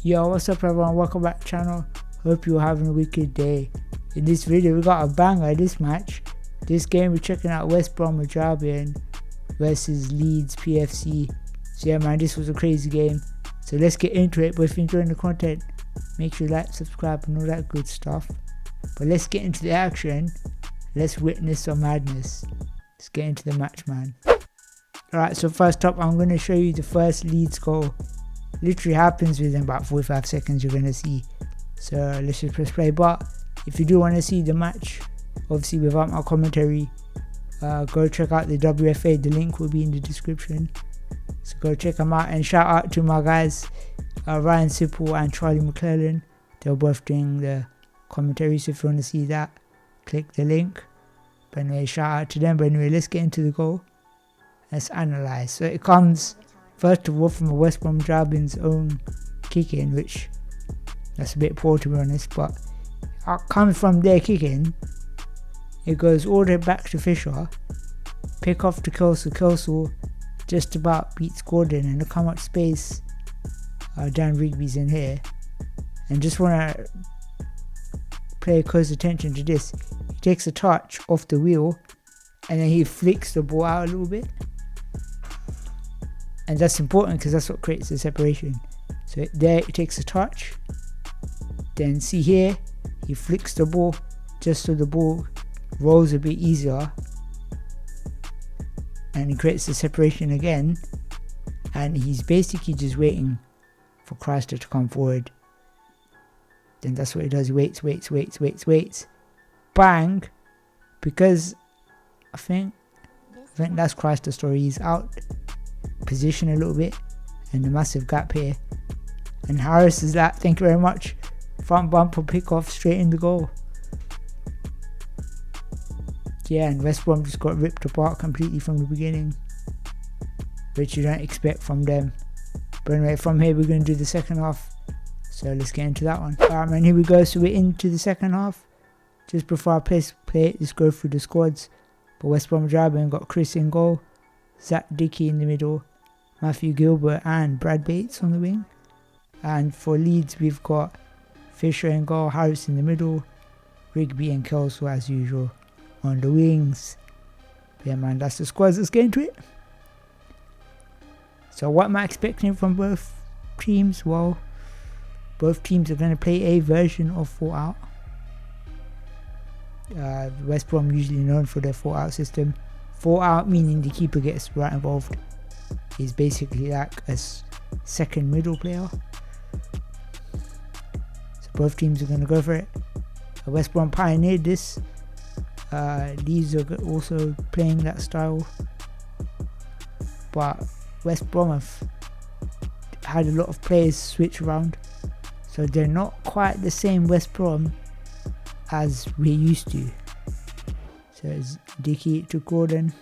Yo, what's up everyone, welcome back to the channel. Hope you're having a wicked day. In this video we got a banger this match. This game we're checking out West Bromwich Albion versus Leeds PFC. So yeah man, this was a crazy game. So let's get into it. But if you're enjoying the content, make sure you like, subscribe and all that good stuff. But let's get into the action. Let's witness some madness. Let's get into the match, man. Alright, so first up I'm going to show you the first Leeds goal. Literally happens within about 45 seconds, you're going to see. So let's just press play. But if you do want to see the match, obviously without my commentary, go check out the WFA. The link will be in the description. So go check them out, and shout out to my guys Ryan Sipple and Charlie McClellan. They're both doing the commentary, so if you want to see that, click the link. But anyway, shout out to them. But anyway, let's get into the goal. Let's analyze. So it comes first of all from a West Bromwich Albion's own kick in, which that's a bit poor to be honest, but it comes from their kick in. It goes all the way back to Fisher, pick off to Kelso just about beats Gordon, and look how much space Dan Rigby's in here. And just want to pay close attention to this. He takes a touch off the wheel and then he flicks the ball out a little bit. And that's important because that's what creates the separation. So there it takes a touch. Then see here, he flicks the ball just so the ball rolls a bit easier. And he creates the separation again. And he's basically just waiting for Chrysler to come forward. Then that's what he does. He waits. Bang! Because I think that's Chrysler's story. He's out position a little bit and a massive gap here, and Harris is that, thank you very much, front bumper pick off straight in the goal. Yeah, and West Brom just got ripped apart completely from the beginning, which you don't expect from them. But anyway, from here we're going to do the second half, so let's get into that one. Alright man, here we go. So we're into the second half. Just before I play it, let's go through the squads. But West Bromwich Albion got Chris in goal, Zach Dickey in the middle, Matthew Gilbert and Brad Bates on the wing. And for Leeds we've got Fisher in goal, Harris in the middle, Rigby and Kelso as usual on the wings. But yeah man, that's the squads. Let's get into it. So what am I expecting from both teams? Well, both teams are going to play a version of 4 out. West Brom usually known for their 4 out system. 4 out meaning the keeper gets right involved. He's basically like a second middle player. So both teams are going to go for it. West Brom pioneered this. Leeds are also playing that style. But West Brom have had a lot of players switch around. So they're not quite the same West Brom as we're used to. So it's Dickey to Gordon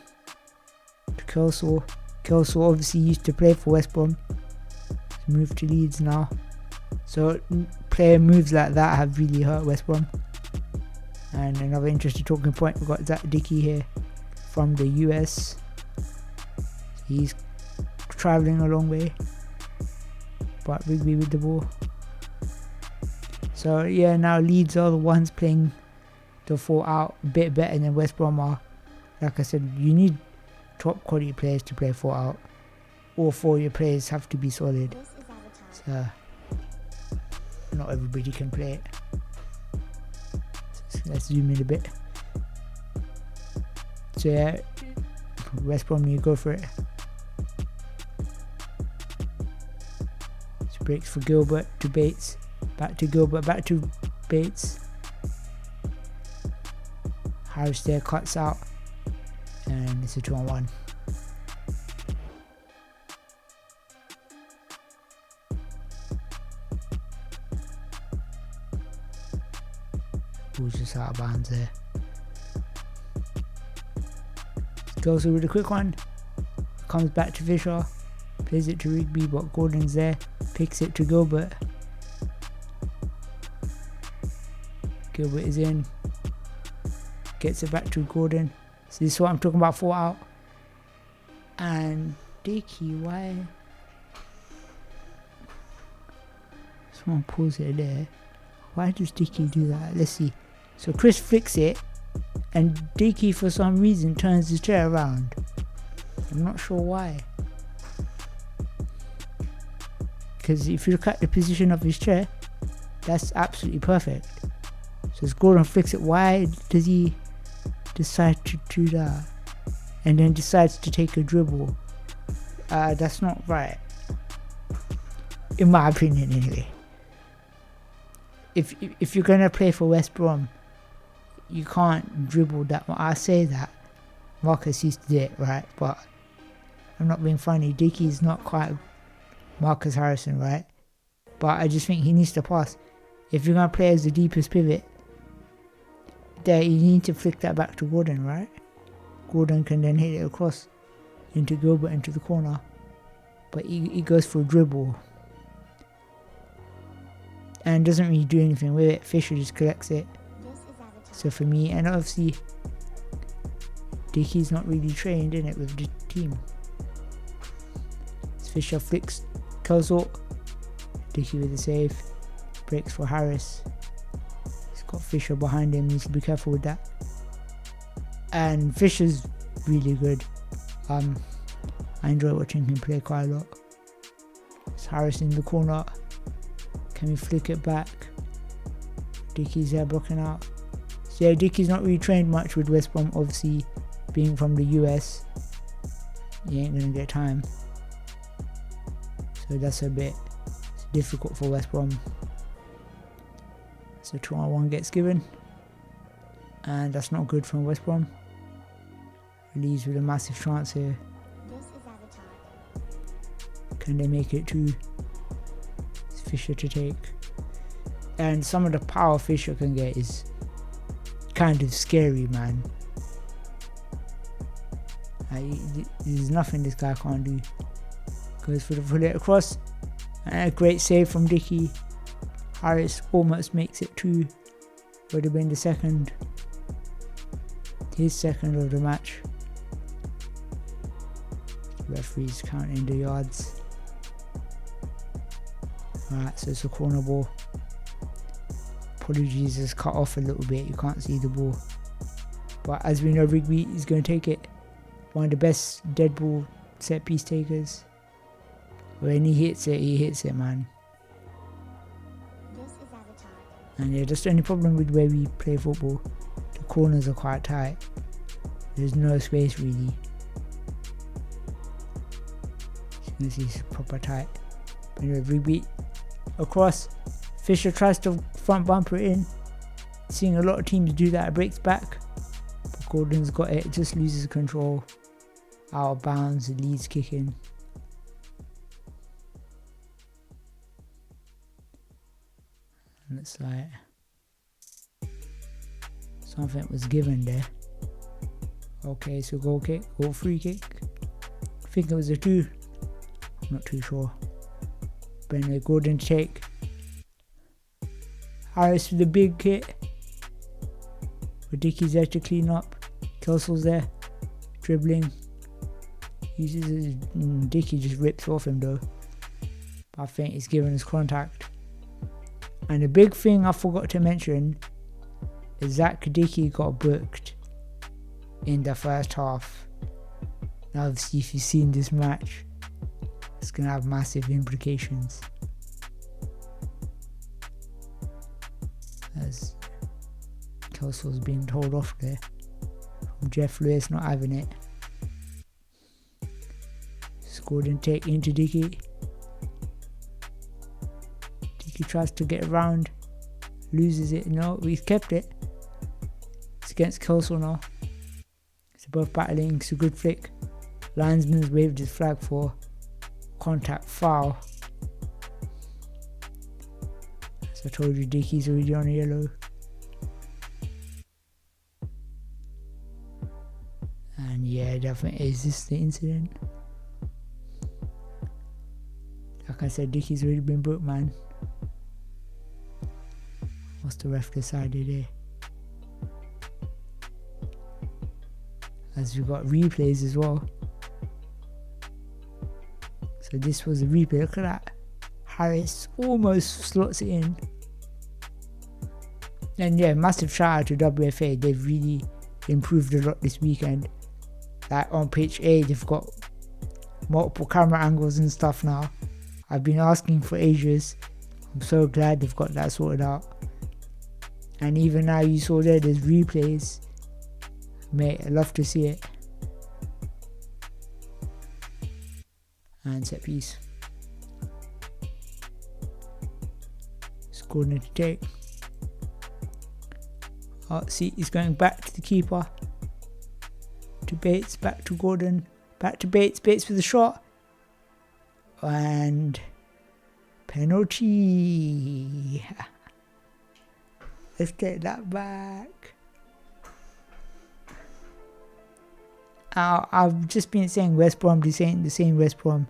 to Kelso. Kelso obviously used to play for West Brom. He's moved to Leeds now. So player moves like that have really hurt West Brom. And another interesting talking point, we've got Zach Dickey here from the US. He's travelling a long way. But Rigby with the ball. So yeah, now Leeds are the ones playing the 4 out a bit better than West Brom are. Like I said, you need top quality players to play 4 out. All 4 of your players have to be solid. So not everybody can play it. So let's zoom in a bit. So yeah, West Brom, you go for it. So breaks for Gilbert to Bates. Back to Gilbert, back to Bates. Harris there cuts out, and it's a 2-on-1. Ball's just out of bounds there. Goes through with a quick one. Comes back to Fisher. Plays it to Rigby, but Gordon's there. Picks it to Gilbert. Gilbert is in. Gets it back to Gordon. So this is what I'm talking about, 4 out. And Dickey, why? Someone pulls it there. Why does Dickey do that? Let's see. So Chris flicks it, and Dickey for some reason turns his chair around. I'm not sure why. Because if you look at the position of his chair, that's absolutely perfect. So as Gordon flicks it, why does he decide to do that? And then decides to take a dribble. That's not right. In my opinion, anyway. If you're gonna play for West Brom, you can't dribble that much. I say that. Marcus used to do it, right? But I'm not being funny. Dickey's not quite Marcus Harrison, right? But I just think he needs to pass. If you're gonna play as the deepest pivot, there you need to flick that back to Gordon, right? Gordon can then hit it across into Gilbert into the corner. But he goes for a dribble. And doesn't really do anything with it. Fisher just collects it. So for me, and obviously Dickey's not really trained in it with the team. Fisher flicks Kelsall. Dickey with the save. Breaks for Harris. He's got Fisher behind him. Needs to be careful with that. And Fisher's really good. I enjoy watching him play quite a lot. It's Harris in the corner. Can we flick it back? Dickey's there blocking out. So yeah, Dickey's not really trained much with West Brom. Obviously, being from the US, he ain't gonna get time. So that's a bit difficult for West Brom. So 2-on-1 gets given. And that's not good from West Brom. Leeds with a massive chance here. Can they make it to Fisher to take? And some of the power Fisher can get is kind of scary, man. There's nothing this guy can't do. Goes for the bullet across. And a great save from Dickey. Harris almost makes it 2. Would have been the second. His second of the match. Referees counting the yards. Alright, so it's a corner ball. Apologies, it's cut off a little bit. You can't see the ball. But as we know, Rigby is going to take it. One of the best dead ball set piece takers. When he hits it, man. And yeah, that's the only problem with where we play football. The corners are quite tight. There's no space really. You can see it's proper tight. But anyway, Rigby across. Fisher tries to front bumper it in. Seeing a lot of teams do that, it breaks back. But Gordon's got it, just loses control. Out of bounds, the Leeds kicking. And it's like something was given there. Okay, so goal kick, goal free kick. I think it was a 2. I'm not too sure. But anyway, Gordon take. Harris with the big hit. But Dickey's there to clean up. Kelsall's there. Dribbling. Dickey just rips off him though. But I think he's given his contact. And the big thing I forgot to mention is Zach Dickey got booked in the first half. Now obviously if you've seen this match, it's going to have massive implications. As Kelsall's being told off there. From Jeff Lewis not having it. Scored and take into Dickey. Dickey tries to get around. Loses it. No, he's kept it. It's against Kelsall now. It's both battling. It's a good flick. Linesman's waved his flag for contact foul. As I told you, Dickey's already on a yellow. And yeah, definitely is this the incident. Like I said, Dickey's already been booked, man. What's the ref decided there? As we got replays as well. So this was a replay. Look at that. Harris almost slots it in. And yeah, massive shout out to WFA. They've really improved a lot this weekend. Like on pitch A, they've got multiple camera angles and stuff now. I've been asking for ages. I'm so glad they've got that sorted out. And even now, you saw there's replays. Mate, I love to see it. And set piece. Gordon to take. Oh, see, he's going back to the keeper. To Bates, back to Gordon. Back to Bates. Bates for the shot. And penalty. Let's take that back. I've just been saying West Brom, this ain't the same West Brom.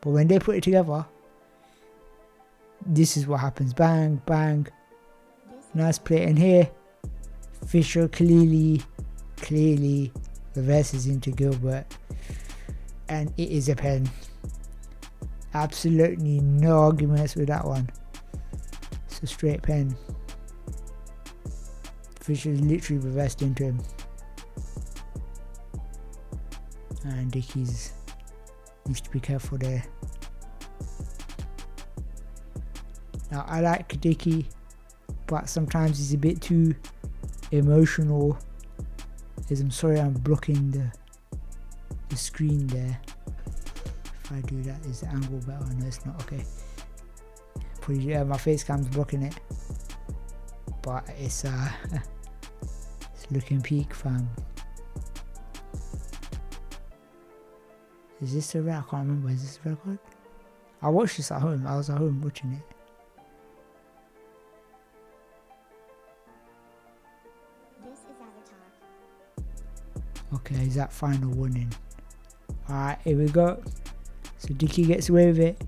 But when they put it together, this is what happens. Bang, bang. Nice play in here. Fisher clearly reverses into Gilbert. And it is a pen. Absolutely no arguments with that one. It's a straight pen. Fisher literally reversed into him. And Dickie's needs to be careful there. Now I like Dickie, but sometimes he's a bit too emotional. I'm sorry, I'm blocking the screen there. If I do that, is the angle better? No, it's not. Okay. Pretty, my face cam's blocking it, but it's it's looking peak, fam. Is this a red? I can't remember. Is this a red card? I watched this at home. I was at home watching it. Okay, is that final warning? Alright, here we go. So Dickey gets away with it.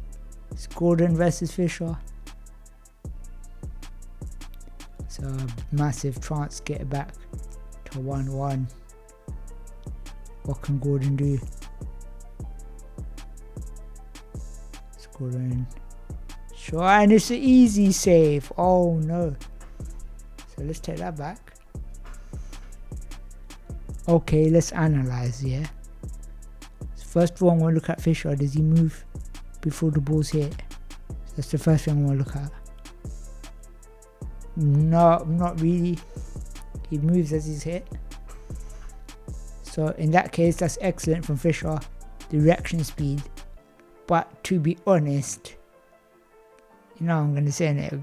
It's Gordon versus Fisher. So massive chance to get it back to 1-1. What can Gordon do? It's Gordon. Sure, and it's an easy save. Oh no. So let's take that back. Okay, let's analyze, yeah. So first of all, I want to look at Fisher. Does he move before the ball's hit? That's the first thing I want to look at. No, not really. He moves as he's hit. So in that case, that's excellent from Fisher. The reaction speed. But to be honest, you know I'm going to say it.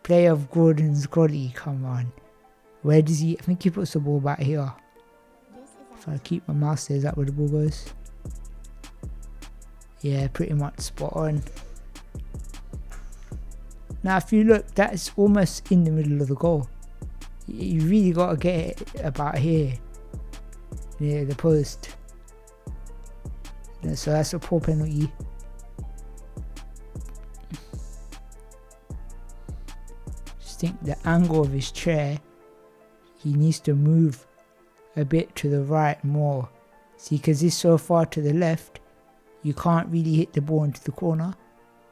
Play of Gordon's quality, come on. Where does he? I think he puts the ball back here. If I keep my mouse there, is that where the ball goes? Yeah, pretty much spot on. Now if you look, that's almost in the middle of the goal. You really got to get it about here, near the post. So that's a poor penalty. Just think the angle of his chair, he needs to move a bit to the right more. See, because he's so far to the left, you can't really hit the ball into the corner.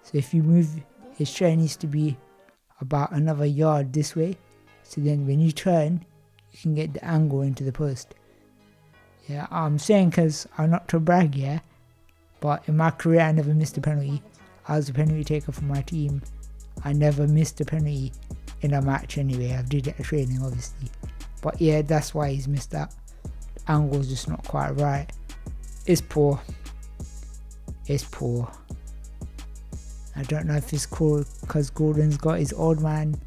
So if you move, his chair needs to be about another yard this way. So then when you turn, you can get the angle into the post. Yeah, I'm saying because I'm not to brag, yeah. But in my career, I never missed a penalty. I was a penalty taker for my team. I never missed a penalty in a match anyway. I did it at training, obviously. But yeah, that's why he's missed that. The angle's just not quite right. It's poor. It's poor. I don't know if it's cool because Gordon's got his old man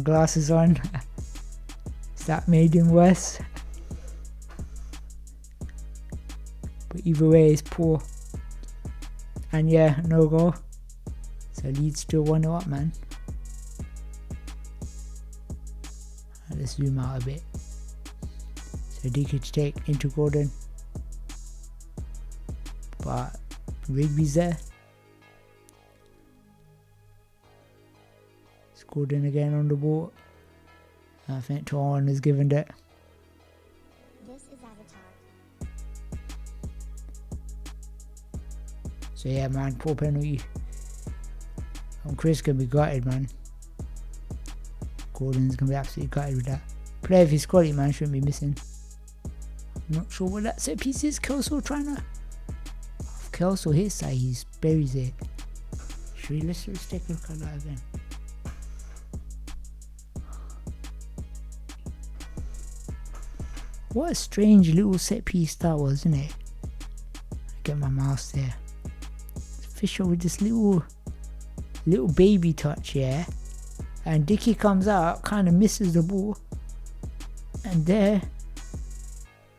glasses on. Has that made him worse? But either way, it's poor. And yeah, no goal. So Leeds still 1-0 up, man. Let's zoom out a bit. So DK to take into Gordon. But Rigby's there. It's Gordon again on the ball. I think Toron has given it. So yeah, man, poor penalty. Chris gonna be gutted, man. Gordon's gonna be absolutely gutted with that. Player of his quality, man, shouldn't be missing. I'm not sure what that set piece is. Kelso trying to. If Kelso hits that, he buries it. Let's take a look at that again. What a strange little set piece that was, isn't it? Get my mouse there. Fisher with this little baby touch, yeah. And Dickey comes out, kind of misses the ball. And there,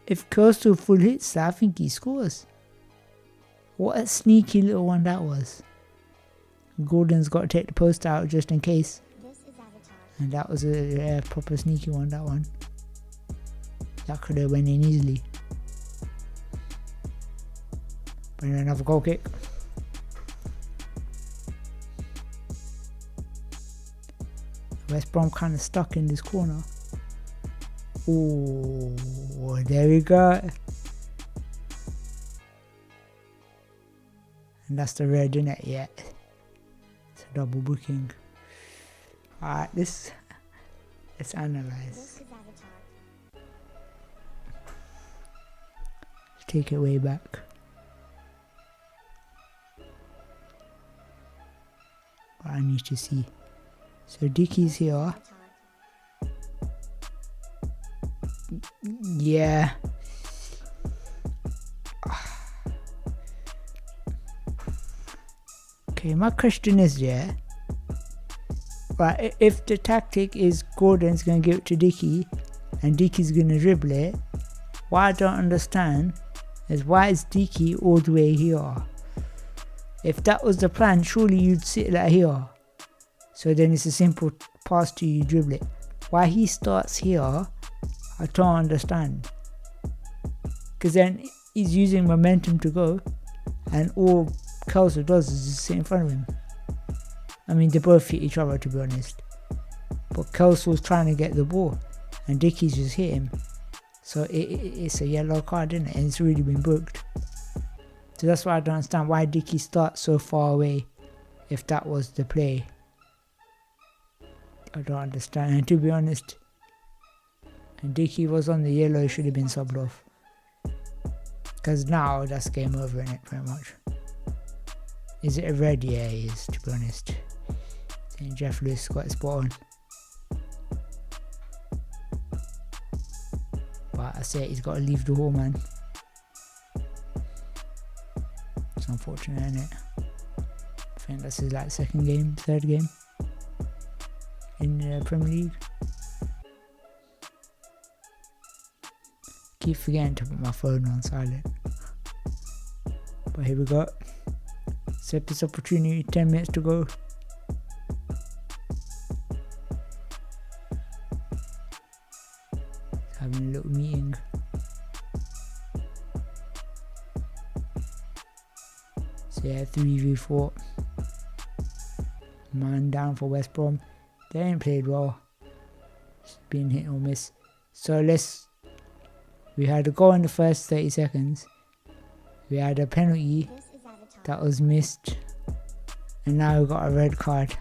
if Kelso full hits that, I think he scores. What a sneaky little one that was. Gordon's got to take the post out just in case. And that was a proper sneaky one, that one. That could have went in easily. But another goal kick. West Brom kind of stuck in this corner. Oh, there we go. And that's the red, isn't it? Yeah. It's a double booking. Alright, let's analyze. Let's take it way back. What I need to see. So Dickey's here. Yeah. Okay, my question is, yeah. Right, if the tactic is Gordon's going to give it to Dickey and Dickey's going to dribble it, what I don't understand is why is Dickey all the way here? If that was the plan, surely you'd sit like here. So then it's a simple pass to you, dribble it. Why he starts here, I don't understand. Because then he's using momentum to go, and all Kelso does is just sit in front of him. I mean, they both hit each other, to be honest. But Kelso's trying to get the ball, and Dickey's just hit him. So it's a yellow card, isn't it? And it's really been booked. So that's why I don't understand why Dickey starts so far away if that was the play. I don't understand. And to be honest, and Dickey was on the yellow, he should have been subbed off. Because now that's game over, innit, pretty much. Is it a red? Yeah, it is, to be honest. I think Jeff Lewis got it spot on. But I say he's got to leave the hall, man. It's unfortunate, isn't it? I think that's his second game, third game in the Premier League. Keep forgetting to put my phone on silent. But here we go. Set this opportunity, 10 minutes to go. Having a little meeting. So yeah, 3v4. Man down for West Brom. They ain't played well. It's been hit or miss. So we had a goal in the first 30 seconds. We had a penalty that was missed. And now we've got a red card.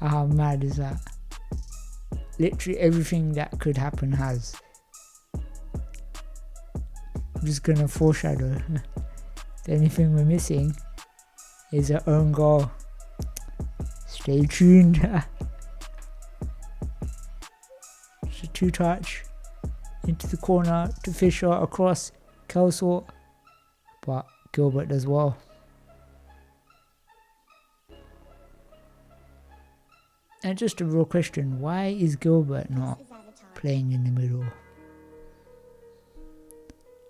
How mad is that? Literally everything that could happen has. I'm just gonna foreshadow. The only thing we're missing is an own goal. Stay tuned. It's a two-touch into the corner to Fisher across Kelso, but Gilbert does well. And just a real question, why is Gilbert not playing in the middle?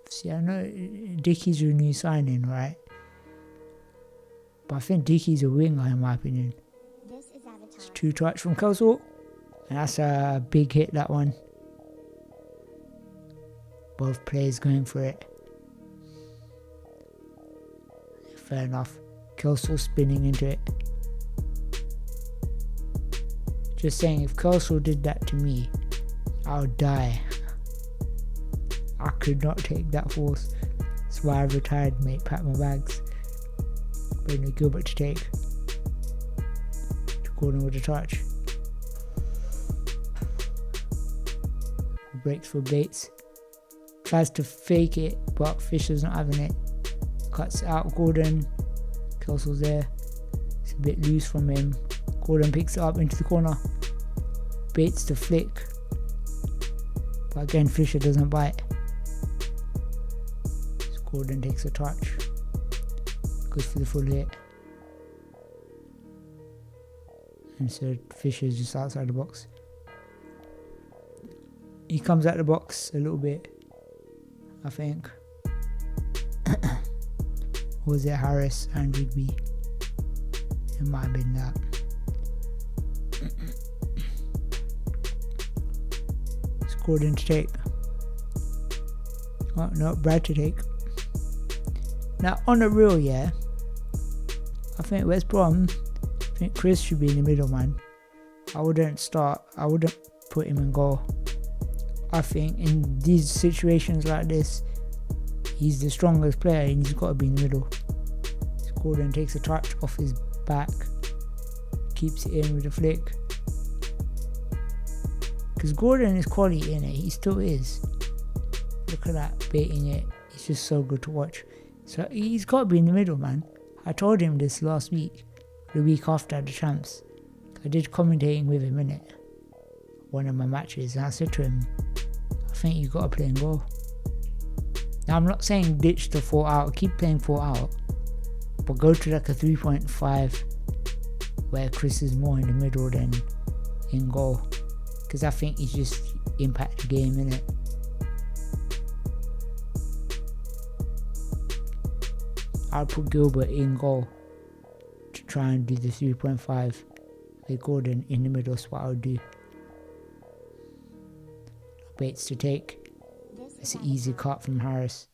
See, I know Dickey's a new signing, right? But I think Dickey's a winger in my opinion. It's two touch from Kelso, and that's a big hit, that one. Both players going for it. Fair enough. Kelso spinning into it. Just saying, if Kelso did that to me, I would die. I could not take that force. That's why I retired, mate. Pack my bags. But no Gilbert to take. Gordon with a touch. Breaks for Bates. Tries to fake it, but Fisher's not having it. Cuts out Gordon. Kelsey's there. It's a bit loose from him. Gordon picks it up into the corner. Bates to flick. But again, Fisher doesn't bite. So Gordon takes a touch. Goes for the full hit. And so Fisher's just outside the box. He comes out the box a little bit, I think. Or was it Harris and Rigby? It might have been that. It's Gordon to take. Oh no, Brad to take. Now on the real, yeah, I think West Brom, I think Chris should be in the middle, man. I wouldn't put him in goal. I think in these situations like this, he's the strongest player and he's got to be in the middle. Gordon takes a touch off his back, keeps it in with a flick. Because Gordon is quality in it, he still is. Look at that, baiting it. It's just so good to watch. So he's got to be in the middle, man. I told him this last week, the week after the champs. I did commentating with him in it, one of my matches, and I said to him, I think you got to play in goal. Now I'm not saying ditch the 4 out, keep playing 4 out, but go to like a 3.5 where Chris is more in the middle than in goal, because I think he's just impact the game, innit? I'll put Gilbert in goal to try and do the 3.5 with Gordon in the middle. That's what I'll do. Bates to take. It's an easy cut from Harris.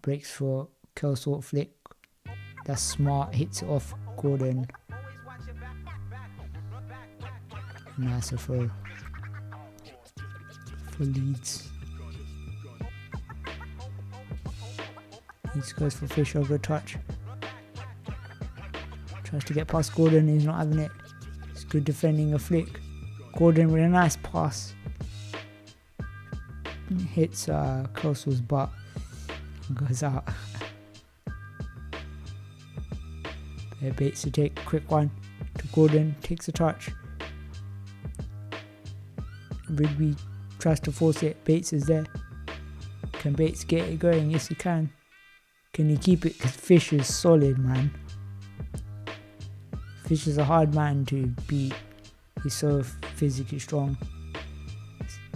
Breaks for Kelsey, flick. That's smart. Hits it off Gordon. Nice throw for Leeds. Leeds goes for Fisher. Good touch. Tries to get past Gordon. He's not having it. It's good defending a flick. Gordon with a nice pass. Hits Kelsey's butt and goes out. Bates to take a quick one to Gordon, takes a touch. Rigby tries to force it. Bates is there. Can Bates get it going? Yes, he can. Can he keep it? Because Fish is solid, man. Fish is a hard man to beat. He's so physically strong.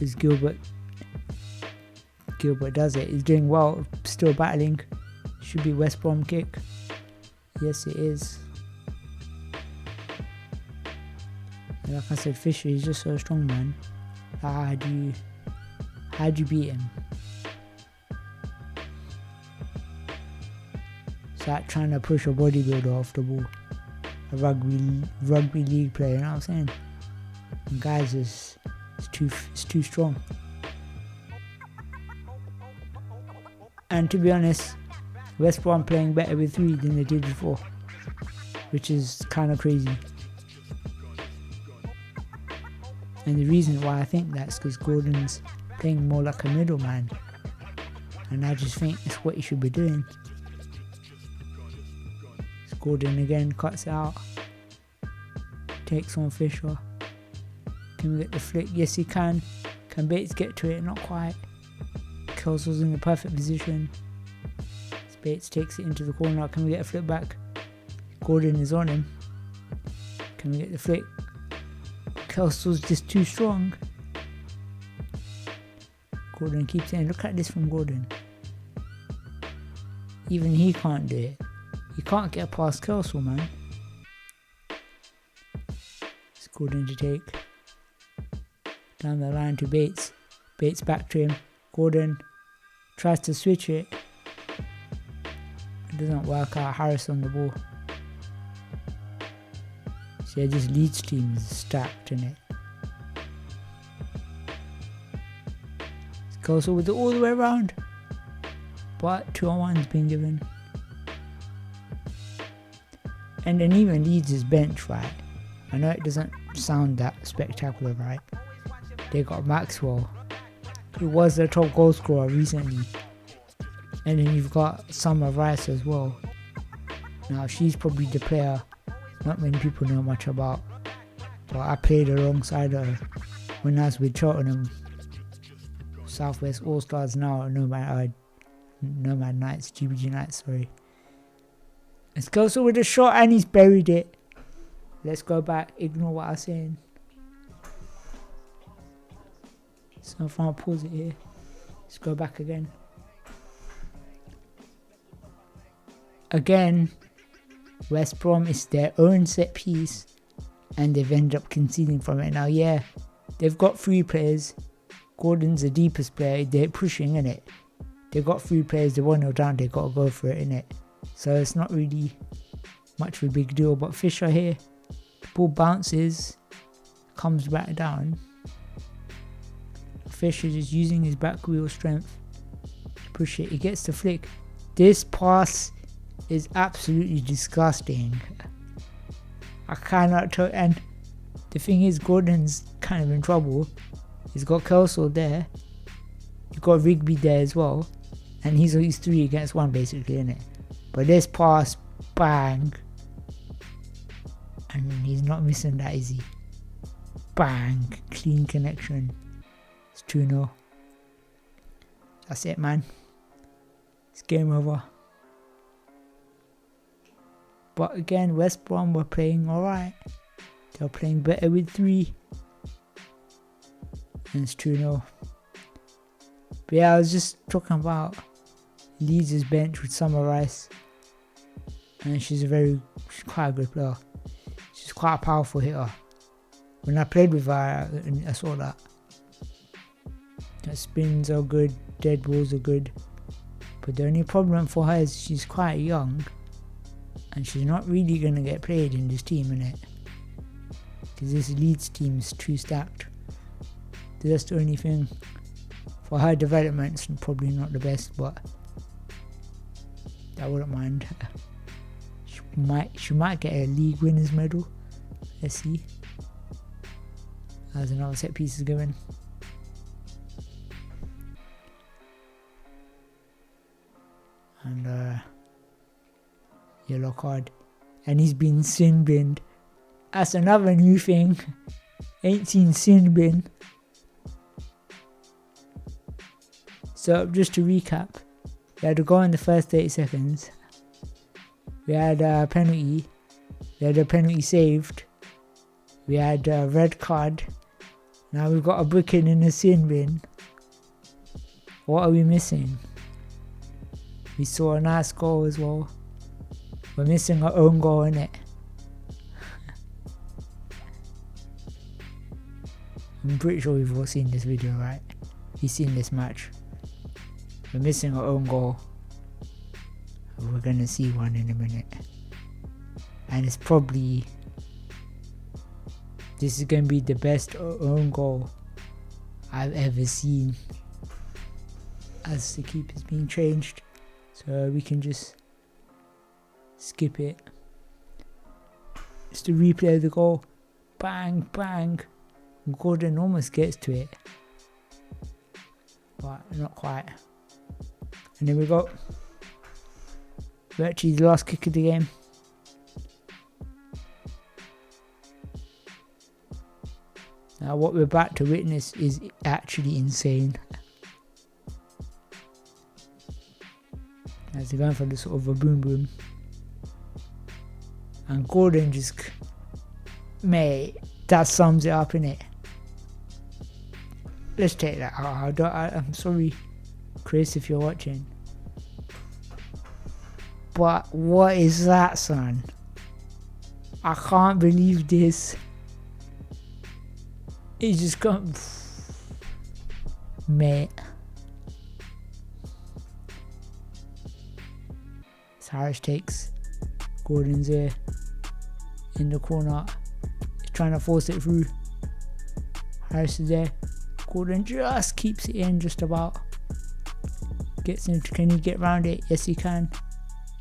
Is Gilbert does it. He's doing well. Still battling. Should be West Brom kick. Yes, it is. And like I said, Fisher is just so strong, man. How do you beat him? It's like trying to push a bodybuilder off the ball. A rugby league player, you know what I'm saying? And guys, it's too strong. And to be honest, West Brom playing better with 3 than they did before, which is kind of crazy. And the reason why I think that's because Gordon's playing more like a middleman, and I just think that's what he should be doing. So Gordon again cuts out, takes on Fisher. Can we get the flick? Yes, he can. Can Bates get to it? Not quite. Kelsey's in the perfect position. Bates takes it into the corner. Can we get a flip back? Gordon is on him. Can we get the flick? Kelsey's just too strong. Gordon keeps it in. Look at this from Gordon. Even he can't do it. He can't get past Kelsey, man. It's Gordon to take. Down the line to Bates. Bates back to him. Gordon tries to switch it. It doesn't work out. Harris on the ball. So yeah, this Leeds team is stacked in it. Kelsey with it all the way around. But 2-on-1's been given. And then even Leeds' bench, right? I know it doesn't sound that spectacular, right? They got Maxwell, who was their top goal scorer recently. And then you've got Summer Rice as well. Now she's probably the player not many people know much about, but I played alongside her when I was with Cheltenham Southwest All Stars, now Nomad Knights, GBG Knights, sorry. Let's go with a shot, and he's buried it. Let's go back, ignore what I was saying. So if I pause it here, let's go back again. Again, West Brom is their own set piece and they've ended up conceding from it. Now, yeah, they've got 3 players. Gordon's the deepest player. They're pushing, innit? They've got 3 players. They're 1-0 down. They've got to go for it, innit? So it's not really much of a big deal. But Fisher here, the ball bounces, comes back down. Fisher just using his back wheel strength to push it. He gets the flick. This pass is absolutely disgusting. I cannot tell. And the thing is, Gordon's kind of in trouble. He's got Kelso there. You've got Rigby there as well. And he's 3 against 1 basically, innit? But this pass, bang. And he's not missing that, is he? Bang. Clean connection. It's 2-0. That's it, man. It's game over. But again, West Brom were playing alright. They were playing better with 3. And it's 2-0. But yeah, I was just talking about Leeds' bench with Summer Rice. And she's quite a good player. She's quite a powerful hitter. When I played with her, I saw that. Her spins are good, dead balls are good. But the only problem for her is she's quite young. And she's not really going to get played in this team, innit? Because this Leeds team is too stacked. That's the only thing. For her development, it's probably not the best, but I wouldn't mind. She might get a league winners medal. Let's see. As another set piece is given. And yellow card. And he's been sin binned. That's another new thing. Ain't seen sin bin. So just to recap, we had a goal in the first 30 seconds. We had a penalty. We had a penalty saved. We had a red card. Now we've got a booking in the sin bin. What are we missing? We saw a nice goal as well. We're missing our own goal, innit? I'm pretty sure we've all seen this video, right? You've seen this match. We're missing our own goal. We're gonna see one in a minute. And it's probably... This is gonna be the best own goal I've ever seen. As the keeper's being changed. So we can just skip it. It's the replay of the goal. Bang, bang. Gordon almost gets to it. But not quite. And there we go. Virtually the last kick of the game. Now what we're about to witness is actually insane. As they're going for the sort of a boom boom. And Gordon just... Mate, that sums it up, innit? Let's take that out. I'm sorry, Chris, if you're watching. But what is that, son? I can't believe this. It just got... Mate. Harris takes. Gordon's here. In the corner. He's trying to force it through. Harris is there. Gordon just keeps it in just about. Gets him. Can he get round it? Yes, he can.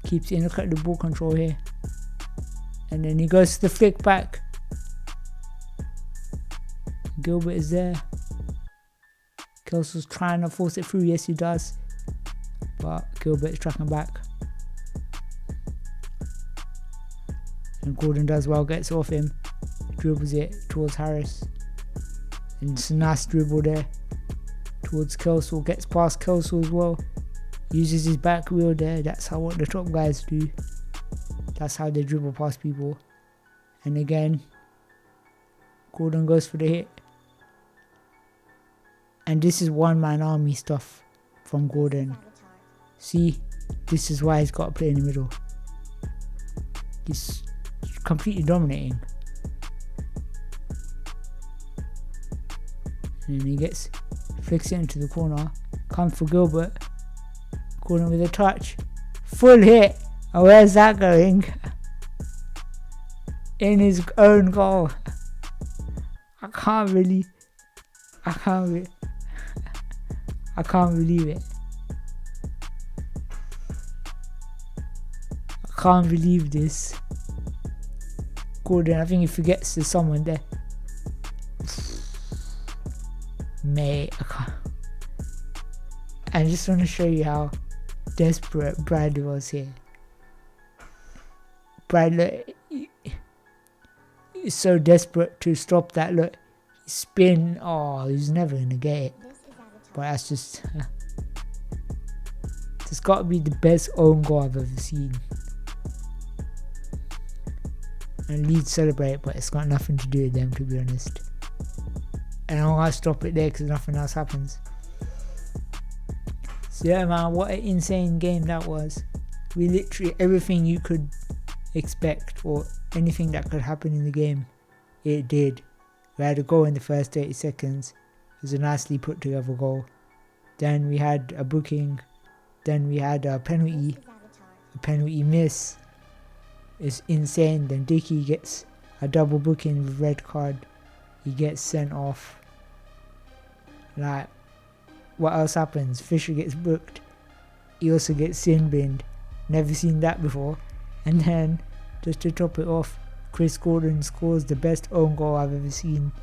Keeps it in. Look at the ball control here. And then he goes to the flick back. Gilbert is there. Kelso's trying to force it through. Yes, he does. But Gilbert's tracking back. And Gordon does well, gets off him. Dribbles it towards Harris. And it's a nice dribble there. Towards Kelso. Gets past Kelso as well. Uses his back wheel there. That's how what the top guys do. That's how they dribble past people. And again, Gordon goes for the hit. And this is one-man army stuff from Gordon. See, this is why he's got to play in the middle. He's completely dominating. And then he flicks it into the corner. Comes for Gilbert. Gordon with a touch. Full hit. And where's that going? In his own goal. I can't believe it. I can't believe this. Gordon, I think he forgets there's someone there. Mate, I can't. I just want to show you how desperate Brad was here. Brad, look, he's so desperate to stop that. Look, spin. Oh, he's never gonna get it. But that's just. It's got to be the best own goal I've ever seen. And Leeds celebrate, but it's got nothing to do with them, to be honest. And I'm gonna stop it there because nothing else happens. So yeah, man, what an insane game that was. We literally, everything you could expect or anything that could happen in the game, it did. We had a goal in the first 30 seconds. It was a nicely put together goal. Then we had a booking. Then we had a penalty miss. It's insane. Then Dickey gets a double booking with red card. He gets sent off. Like, what else happens? Fisher gets booked. He also gets sin binned. Never seen that before. And then, just to top it off, Chris Gordon scores the best own goal I've ever seen.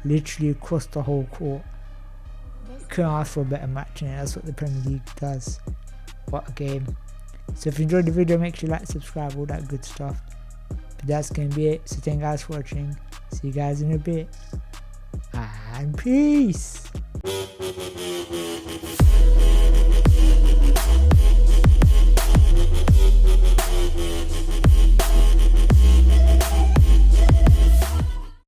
Literally across the whole court. Couldn't ask for a better match, and that's what the Premier League does. What a game. So if you enjoyed the video, make sure you like, subscribe, all that good stuff. But that's going to be it. So thank you guys for watching. See you guys in a bit. And peace.